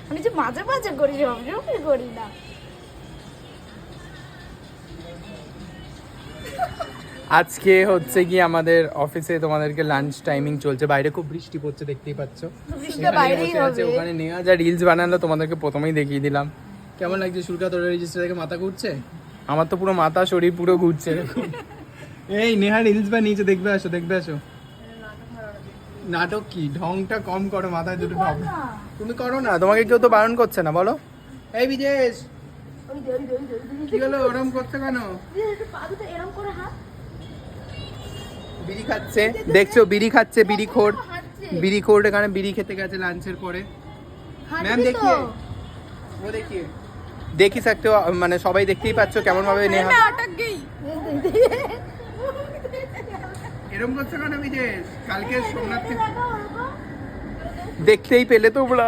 আমি যে মাঝে মাঝে করি, সবসময় করি না। আজকে হচ্ছে কি আমাদের অফিসে তোমাদেরকে লাঞ্চ টাইমিং চলছে, বাইরে খুব বৃষ্টি পড়ছে দেখতেই পাচ্ছ। বৃষ্টিটা বাইরেই হবে। ওখানে নেওয়া যা রিলস বানালো তোমাদেরকে প্রথমেই দেখিয়ে দিলাম। কেমন লাগছে সুরকা, তোর রেজিস্টার থেকে মাথা ঘুরছে? আমার তো পুরো মাথা শরীর পুরো ঘুরছে এরকম। এই নেহা রিলস বানিয়েছে, দেখবে আসো দেখবে আসো। নাটক কি, ঢংটা কম করো, মাথায় দুটো ঢং। তুমি করো না, তোমাকে কেউ তো বারণ করছে না, বলো। এই বিজেশ, কি হলো ওরম করছে কেন? এরকম করে হাত বিড়ি খাচ্ছে, দেখছো বিড়ি খাচ্ছে, বিড়ি খোর। বিড়ি খোর এখানে বিড়ি খেতে গেছে লাঞ্চের পরে। ম্যাম দেখিয়ে, ও দেখিয়ে দেখি सकते हो, মানে সবাই দেখতেই পাচ্ছ কেমন ভাবে নেহা এরকম করছে কেন বিজেশ? কালকে সোমনাথ দেখতেই পেলে তোমরা।